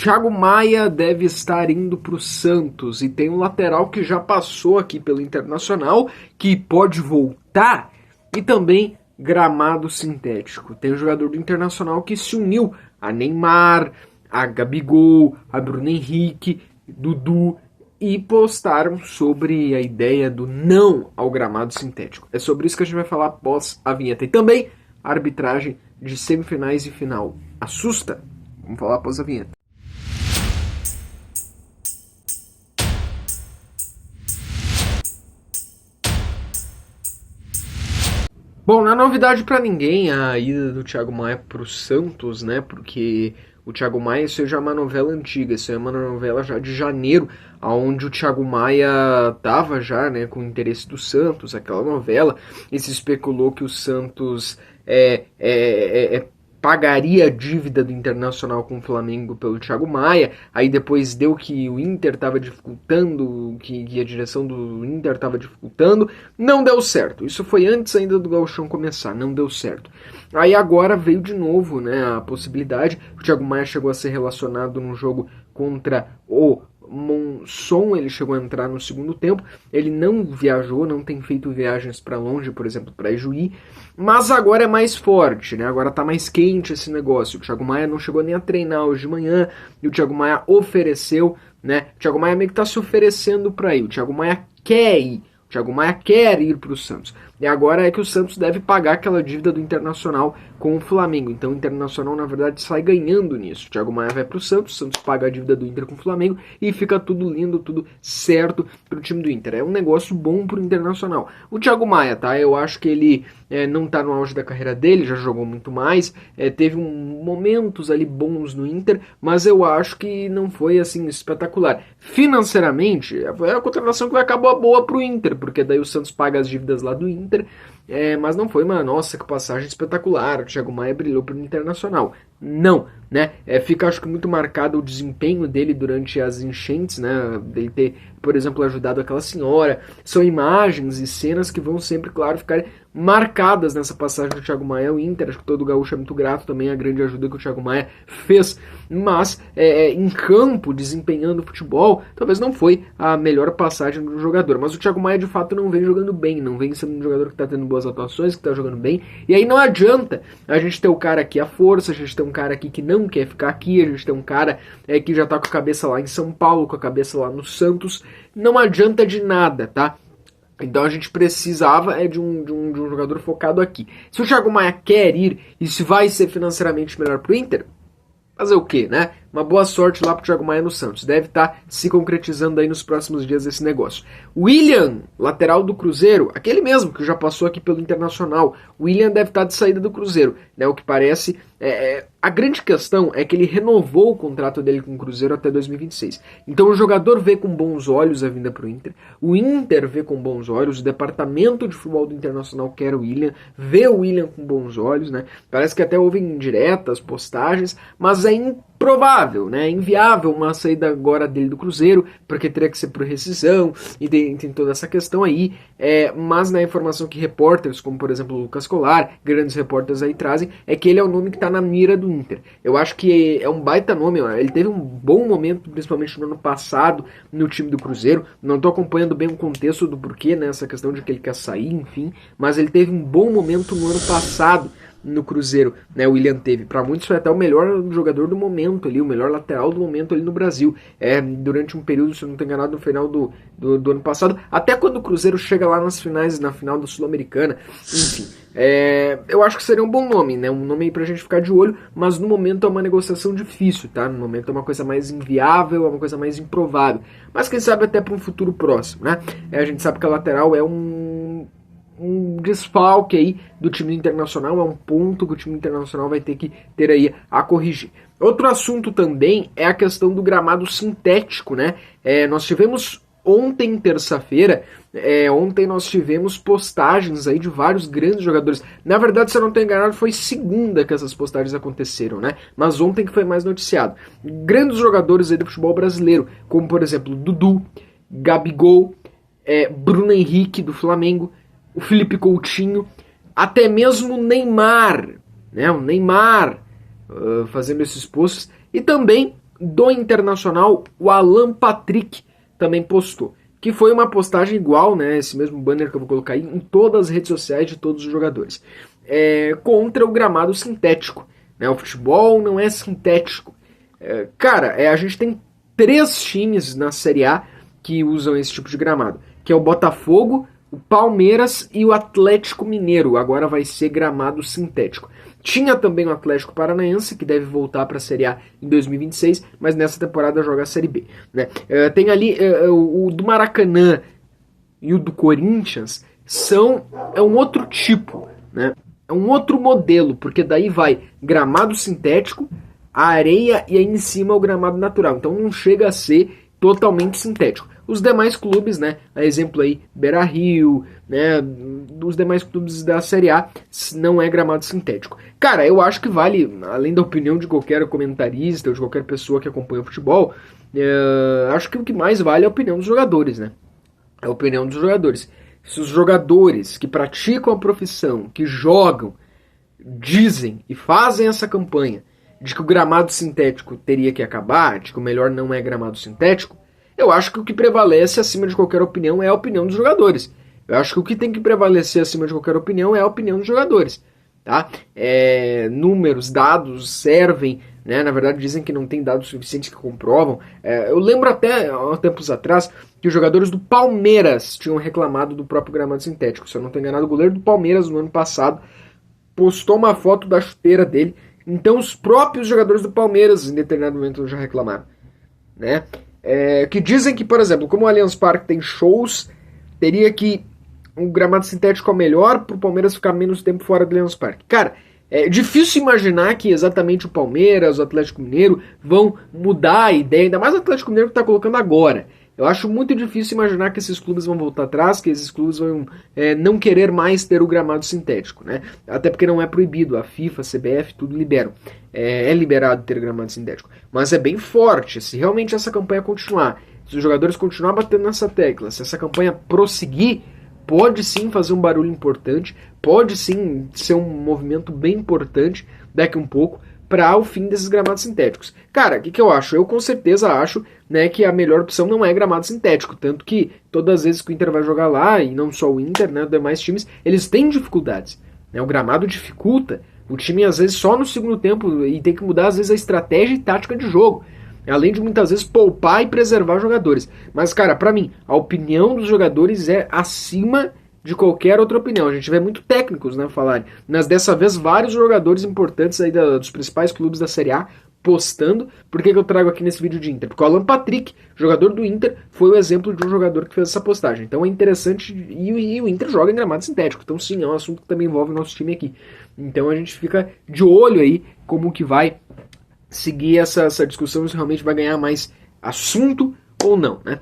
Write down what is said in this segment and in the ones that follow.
Thiago Maia deve estar indo para o Santos e tem um lateral que já passou aqui pelo Internacional, que pode voltar, e também gramado sintético. Tem um jogador do Internacional que se uniu a Neymar, a Gabigol, a Bruno Henrique, Dudu, e postaram sobre a ideia do não ao gramado sintético. É sobre isso que a gente vai falar após a vinheta. E também a arbitragem de semifinais e final. Assusta? Vamos falar após a vinheta. Bom, não é novidade para ninguém a ida do Thiago Maia para o Santos, né? Porque o Thiago Maia, isso já é uma novela antiga, isso é uma novela já de janeiro, onde o Thiago Maia estava já, né, com o interesse do Santos, aquela novela, e se especulou que o Santos pagaria a dívida do Internacional com o Flamengo pelo Thiago Maia, aí depois deu que o Inter estava dificultando, que a direção do Inter estava dificultando, não deu certo. Isso foi antes ainda do Gauchão começar, não deu certo. Aí agora veio de novo, né, a possibilidade, o Thiago Maia chegou a ser relacionado num jogo contra o Monson, ele chegou a entrar no segundo tempo, ele não viajou, não tem feito viagens para longe, por exemplo, para Ijuí, mas agora é mais forte, né? Agora tá mais quente esse negócio. O Thiago Maia não chegou nem a treinar hoje de manhã, e o Thiago Maia ofereceu, né? O Thiago Maia meio que tá se oferecendo para ir, o Thiago Maia quer ir. O Thiago Maia quer ir para o Santos. E agora é que o Santos deve pagar aquela dívida do Internacional com o Flamengo. Então o Internacional, na verdade, sai ganhando nisso. O Thiago Maia vai para o Santos paga a dívida do Inter com o Flamengo e fica tudo lindo, tudo certo para o time do Inter. É um negócio bom para o Internacional. O Thiago Maia, tá? Eu acho que ele não está no auge da carreira dele, já jogou muito mais, teve momentos ali bons no Inter, mas eu acho que não foi assim espetacular. Financeiramente, é a contratação que vai acabar boa para o Inter, porque daí o Santos paga as dívidas lá do Inter, mas não foi uma, nossa, que passagem espetacular, o Thiago Maia brilhou para o Internacional. Não, né? Fica, acho que, muito marcado o desempenho dele durante as enchentes, né? Dele ter, por exemplo, ajudado aquela senhora. São imagens e cenas que vão sempre, claro, ficar marcadas nessa passagem do Thiago Maia ao Inter. Acho que todo gaúcho é muito grato também à grande ajuda que o Thiago Maia fez. Mas, em campo, desempenhando futebol, talvez não foi a melhor passagem do jogador. Mas o Thiago Maia, de fato, não vem jogando bem. Não vem sendo um jogador que está tendo boas atuações, que está jogando bem. E aí não adianta a gente ter o cara aqui à força, a gente ter um cara aqui que não quer ficar aqui, a gente tem um cara que já tá com a cabeça lá em São Paulo, com a cabeça lá no Santos, não adianta de nada, tá? Então a gente precisava de um jogador focado aqui. Se o Thiago Maia quer ir, e se vai ser financeiramente melhor pro Inter, fazer o quê, né? Uma boa sorte lá pro Thiago Maia no Santos. Deve estar se concretizando aí nos próximos dias esse negócio. William, lateral do Cruzeiro, aquele mesmo que já passou aqui pelo Internacional. William deve estar de saída do Cruzeiro, né? O que parece... a grande questão é que ele renovou o contrato dele com o Cruzeiro até 2026. Então o jogador vê com bons olhos a vinda pro Inter. O Inter vê com bons olhos. O departamento de futebol do Internacional quer o William. Vê o William com bons olhos, né? Parece que até houve indiretas, postagens, mas é improvável, né? É inviável uma saída agora dele do Cruzeiro, porque teria que ser por rescisão, e tem toda essa questão aí, mas na informação que repórteres, como por exemplo o Lucas Colar, grandes repórteres aí trazem, é que ele é o nome que está na mira do Inter. Eu acho que é um baita nome, ele teve um bom momento, principalmente no ano passado, no time do Cruzeiro. Não estou acompanhando bem o contexto do porquê, né? Essa questão de que ele quer sair, enfim, mas ele teve um bom momento no ano passado no Cruzeiro, né? O William teve, para muitos foi até o melhor jogador do momento ali, o melhor lateral do momento ali no Brasil, durante um período, se eu não estou enganado, no final do ano passado, até quando o Cruzeiro chega lá nas finais, na final da Sul-Americana, enfim, eu acho que seria um bom nome, né? Um nome aí pra gente ficar de olho, mas no momento é uma negociação difícil, tá? No momento é uma coisa mais inviável, é uma coisa mais improvável, mas quem sabe até para um futuro próximo, né? A gente sabe que a lateral é um desfalque aí do time internacional, é um ponto que o time internacional vai ter que ter aí a corrigir. Outro assunto também é a questão do gramado sintético, né? Nós tivemos ontem, terça-feira, ontem nós tivemos postagens aí de vários grandes jogadores. Na verdade, se eu não estou enganado, foi segunda que essas postagens aconteceram, né? Mas ontem que foi mais noticiado. Grandes jogadores aí do futebol brasileiro, como por exemplo, Dudu, Gabigol, Bruno Henrique do Flamengo, o Felipe Coutinho, até mesmo o Neymar, né? O Neymar fazendo esses posts, e também do Internacional, o Alan Patrick, também postou. Que foi uma postagem igual, né? Esse mesmo banner que eu vou colocar aí, em todas as redes sociais de todos os jogadores. Contra o gramado sintético. Né? O futebol não é sintético. Cara, a gente tem 3 times na Série A que usam esse tipo de gramado. Que é o Botafogo, o Palmeiras e o Atlético Mineiro. Agora vai ser gramado sintético. Tinha também o Atlético Paranaense, que deve voltar para a Série A em 2026, mas nessa temporada joga a Série B. Né? Tem ali o do Maracanã e o do Corinthians, é um outro tipo, né? É um outro modelo, porque daí vai gramado sintético, a areia e aí em cima o gramado natural. Então não chega a ser totalmente sintético. Os demais clubes, né, a exemplo aí, Beira-Rio, né, os demais clubes da Série A, não é gramado sintético. Cara, eu acho que vale, além da opinião de qualquer comentarista ou de qualquer pessoa que acompanha o futebol, acho que o que mais vale é a opinião dos jogadores, né? É a opinião dos jogadores. Se os jogadores que praticam a profissão, que jogam, dizem e fazem essa campanha de que o gramado sintético teria que acabar, de que o melhor não é gramado sintético, eu acho que o que prevalece acima de qualquer opinião é a opinião dos jogadores. Eu acho que o que tem que prevalecer acima de qualquer opinião é a opinião dos jogadores. Tá? Números, dados servem, né? Na verdade dizem que não tem dados suficientes que comprovam. Eu lembro até há tempos atrás que os jogadores do Palmeiras tinham reclamado do próprio gramado sintético. Se eu não estou enganado, o goleiro do Palmeiras no ano passado postou uma foto da chuteira dele. Então os próprios jogadores do Palmeiras em determinado momento já reclamaram, né? Que dizem que, por exemplo, como o Allianz Parque tem shows, teria que um gramado sintético é melhor para o Palmeiras ficar menos tempo fora do Allianz Parque. Cara, é difícil imaginar que exatamente o Palmeiras, o Atlético Mineiro vão mudar a ideia, ainda mais o Atlético Mineiro que está colocando agora. Eu acho muito difícil imaginar que esses clubes vão voltar atrás, que esses clubes vão não querer mais ter o gramado sintético, né? Até porque não é proibido, a FIFA, a CBF, tudo liberam. É liberado ter gramado sintético. Mas é bem forte, se realmente essa campanha continuar, se os jogadores continuarem batendo nessa tecla, se essa campanha prosseguir, pode sim fazer um barulho importante, pode sim ser um movimento bem importante daqui um pouco para o fim desses gramados sintéticos. Cara, o que eu acho? Eu com certeza acho, né, que a melhor opção não é gramado sintético, tanto que todas as vezes que o Inter vai jogar lá, e não só o Inter, né, os demais times, eles têm dificuldades. Né, o gramado dificulta o time às vezes só no segundo tempo e tem que mudar às vezes a estratégia e tática de jogo. Além de muitas vezes poupar e preservar jogadores. Mas, cara, pra mim, a opinião dos jogadores é acima de qualquer outra opinião. A gente vê muito técnicos, né, falarem. Mas dessa vez, vários jogadores importantes aí dos principais clubes da Série A postando. Por que eu trago aqui nesse vídeo de Inter? Porque o Alan Patrick, jogador do Inter, foi o exemplo de um jogador que fez essa postagem. Então é interessante. E o Inter joga em gramado sintético. Então, sim, é um assunto que também envolve o nosso time aqui. Então a gente fica de olho aí como que vai seguir essa discussão, se realmente vai ganhar mais assunto ou não, né?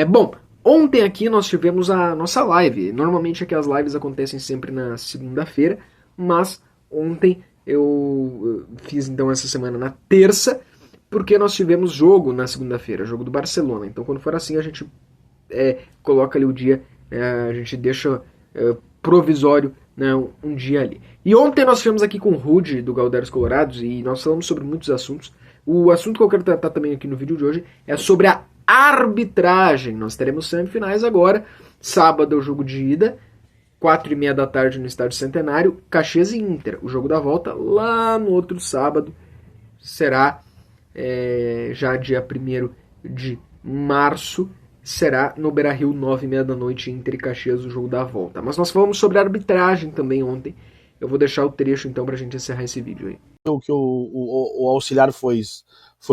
Bom, ontem aqui nós tivemos a nossa live. Normalmente aqui as lives acontecem sempre na segunda-feira, mas ontem eu fiz então essa semana na terça, porque nós tivemos jogo na segunda-feira, jogo do Barcelona. Então quando for assim a gente coloca ali o dia, a gente deixa provisório, né, um dia ali. E ontem nós tivemos aqui com o Rude, do Galderos Colorados, e nós falamos sobre muitos assuntos. O assunto que eu quero tratar também aqui no vídeo de hoje é sobre a arbitragem. Nós teremos semifinais agora. Sábado é o jogo de ida, 4h30 da tarde no Estádio Centenário, Caxias e Inter. O jogo da volta lá no outro sábado será já dia 1º de março. Será no Beira-Rio, 9h30 da noite, Inter e Caxias, o jogo da volta. Mas nós falamos sobre arbitragem também ontem. Eu vou deixar o trecho então pra gente encerrar esse vídeo aí. Que o auxiliar foi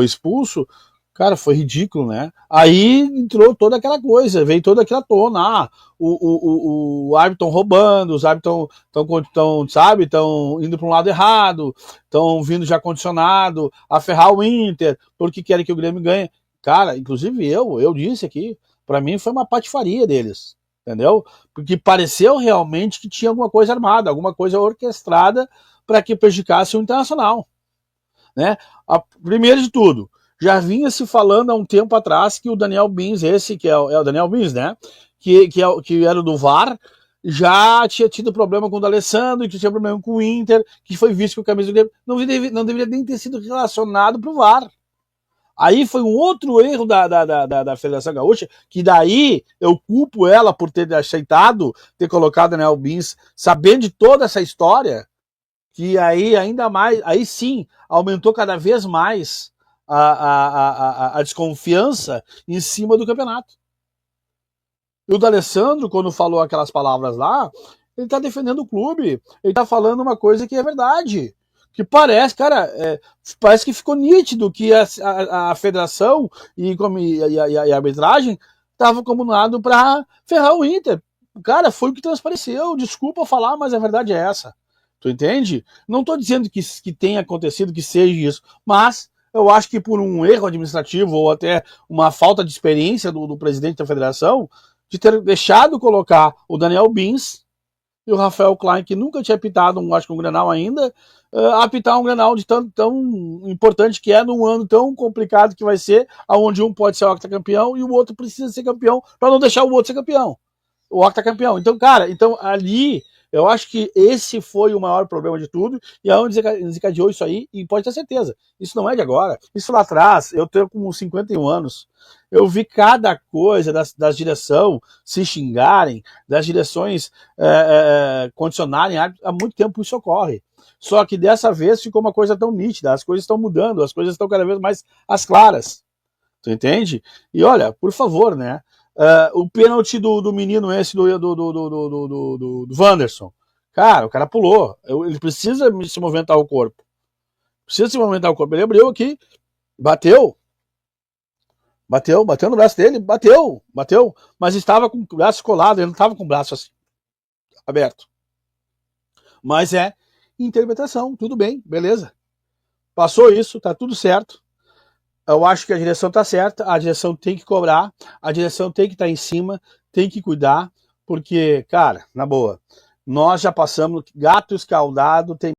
expulso, cara, foi ridículo, né? Aí entrou toda aquela coisa, veio toda aquela tona. O árbitro estão roubando, os árbitros estão indo para um lado errado, estão vindo já condicionado a ferrar o Inter, porque querem que o Grêmio ganhe. Cara, inclusive eu disse aqui, pra mim foi uma patifaria deles, entendeu? Porque pareceu realmente que tinha alguma coisa armada, alguma coisa orquestrada para que prejudicasse o Internacional, né? Primeiro de tudo, já vinha se falando há um tempo atrás que o Daniel Bins, esse que é o Daniel Bins, né? Que era do VAR, já tinha tido problema com o D'Alessandro, que tinha problema com o Inter, que foi visto com a camisa do Grêmio, não deveria nem ter sido relacionado pro VAR. Aí foi um outro erro da Federação Gaúcha, que daí eu culpo ela por ter aceitado, ter colocado o Daniel Bins, sabendo de toda essa história, que aí ainda mais, aí sim, aumentou cada vez mais a desconfiança em cima do campeonato. E o D'Alessandro, quando falou aquelas palavras lá, ele tá defendendo o clube, ele tá falando uma coisa que é verdade. Que parece, cara, parece que ficou nítido que a federação e a arbitragem estavam combinado para ferrar o Inter. Cara, foi o que transpareceu. Desculpa falar, mas a verdade é essa. Tu entende? Não estou dizendo que tenha acontecido, que seja isso, mas eu acho que por um erro administrativo ou até uma falta de experiência do presidente da federação, de ter deixado colocar o Daniel Bins e o Rafael Klein, que nunca tinha apitado um Grenal ainda, apitar um Grenal de tão importante que é num ano tão complicado que vai ser, onde um pode ser o octacampeão e o outro precisa ser campeão para não deixar o outro ser campeão, o octacampeão. Então, cara, ali eu acho que esse foi o maior problema de tudo e é onde desencadeou isso aí, e pode ter certeza, isso não é de agora. Isso lá atrás, eu tenho como 51 anos, eu vi cada coisa das direção se xingarem, das direções condicionarem, há muito tempo isso ocorre. Só que dessa vez ficou uma coisa tão nítida, as coisas estão mudando, as coisas estão cada vez mais às claras. Tu entende? E olha, por favor, né? O pênalti do menino esse, do Wanderson. Cara, o cara pulou. Ele precisa se movimentar o corpo. Precisa se movimentar o corpo. Ele abriu aqui, bateu no braço dele, bateu, mas estava com o braço colado, ele não estava com o braço assim, aberto. Mas é interpretação, tudo bem, beleza. Passou isso, tá tudo certo. Eu acho que a direção tá certa, a direção tem que cobrar, a direção tem que estar em cima, tem que cuidar, porque, cara, na boa, nós já passamos gato escaldado, tem